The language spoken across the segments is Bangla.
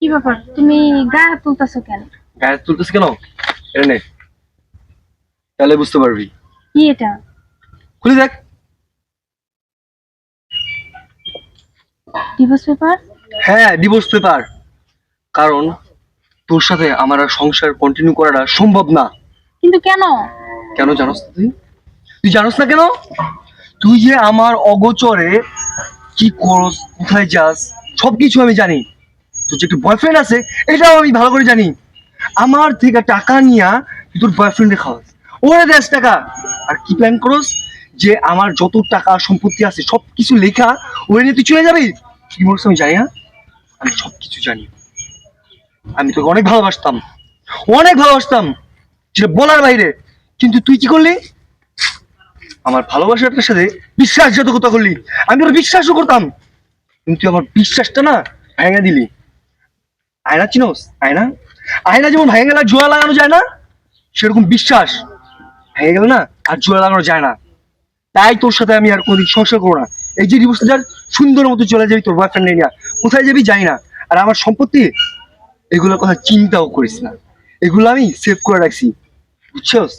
কি ব্যাপার, তুমি গায়ে হাত তুলতেছো কেন? গায়ে তুলতেছ কেন? এটা নে, তাহলে বুঝতে পারবি। কি এটা? খুলে দেখ। Divorce paper? হ্যাঁ, ডিভোর্স পেপার। কারণ তোর সাথে আমার আর সংসার কন্টিনিউ করাটা সম্ভব না। কিন্তু কেন? কেন জানোস না তুই? তুই জানোস না কেন? তুই যে আমার অগোচরে কি করস, কোথায় যাস, সবকিছু আমি জানি। তোর যে একটা বয়ফ্রেন্ড আছে এটাও আমি ভালো করে জানি। আমার থেকে টাকা নিয়া তুই তোর বয়ফ্রেন্ডে খাওয়াস, ওরে দেশ টাকা। আর কি প্ল্যান করস যে আমার যত টাকা সম্পত্তি আছে সবকিছু লেখা ওরে নিয়ে তুই চলে যাবি। কি বলছ আমি জানি না? আমি সবকিছু জানি। আমি তোকে অনেক ভালোবাসতাম, অনেক ভালোবাসতাম, যেটা বলার বাইরে। কিন্তু তুই কি করলি? আমার ভালোবাসাটার সাথে বিশ্বাসঘাতকতা করলি। আমি তোর বিশ্বাসও করতাম, কিন্তু তুই আমার বিশ্বাসটা না ভেঙে দিলি। আয়না চিনোস? আয়না, আয়না যেমন ভেঙে গেলে জোড়া লাগানো যায় না, সেরকম বিশ্বাস ভেঙে গেল না আর জোড়া লাগানো যায় না। তাই তোর সাথে আমি আর কোনোদিন সংসার করবো না। এই যে ডিভোর্সটা যার সুন্দর মতো চলে যাবি তোর বয়ফ্রেন্ড নিয়ে, কোথায় যাবি জানি না। আর আমার সম্পত্তি এগুলোর কথা চিন্তাও করিস না, এগুলো আমি সেভ করে রাখছি, বুঝছস?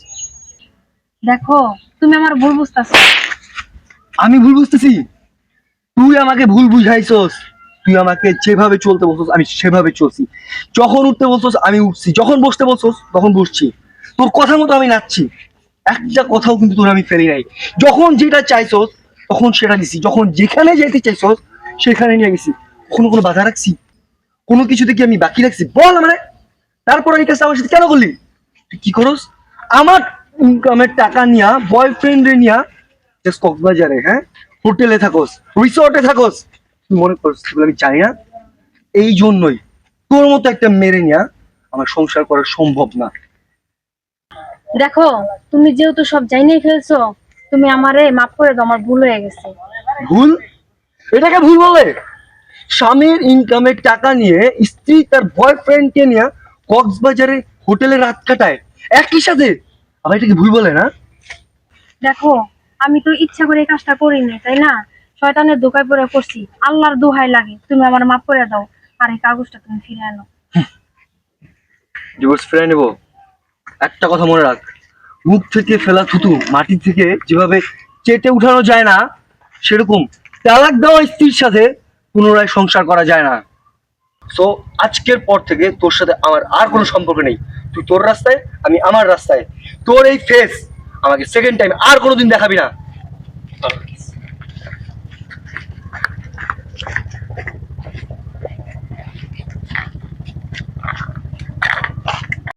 দেখো, তুমি আমার ভুল বুঝতেছো। আমি ভুল বুঝতেছি? তুই আমাকে ভুল বুঝাইছস। তুই আমাকে যেভাবে চলতে বলছস আমি সেভাবে চলছি। যখন উঠতে বলছস আমি উঠছি, যখন বসতে বলছস তখন বসছি, তোর কথা মতো আমি নাচছি। একটা কথাও কিন্তু তোর আমি ফেলি নাই। যখন যেটা চাইছস তখন সেটা দিছি, যখন যেখানে যেতে চাইছস সেখানে নিয়ে গেছি। কোনো বাধা রাখছি? কোনো কিছুতে কি আমি বাকি রাখছি বল আমারে? তারপর এই কাজটা আমার সাথে কেন করলি? তুই কি করস? আমার ইনকামের টাকা নিয়া বয়ফ্রেন্ডে নিয়া জাস্ট কক্সবাজারে, হ্যাঁ, হোটেলে থাকোস, রিসোর্টে থাকোস। তুই মনে করছিস এগুলো আমি জানি না? এই জন্যই তোর মতো একটা মেরে নিয়া আমার সংসার করা সম্ভব না। দেখো, তুমি যেহেতু সব জানিয়ে ফেলছো, তুমি আমারে মাফ করে দাও, আমার ভুল হয়ে গেছে। ভুল? এটাকে ভুল বলে? স্বামীর ইনকামের টাকা নিয়ে স্ত্রী তার বয়ফ্রেন্ডকে নিয়ে কক্সবাজারে হোটেলে রাত কাটায় একই সাথে, আবার এটাকে ভুল বলে না? দেখো, আমি তো ইচ্ছা করে এই কাজটা করিনি, তাই না? শয়তানের ধোঁকায় পড়ে করছি। আল্লাহর দোহাই লাগে, তুমি আমার মাফ করে দাও, আর এই কাগজটা তুমি ফিরে আনো। ডিভোর্স ফিরে নেবো? একটা কথা মনে রাখ, মুখ থেকে ফেলা থুতু মাটি থেকে যেভাবে চেটে উঠানো যায় না, সেরকম তালাক দেওয়া স্ত্রীর সাথে পুনরায় সংসার করা যায় না। সো আজকের পর থেকে তোর সাথে আমার আর কোনো সম্পর্ক নেই। তুই তোর রাস্তায়, আমি আমার রাস্তায়। তোর এই ফেস আমাকে সেকেন্ড টাইম আর কোনোদিন দেখাবি না।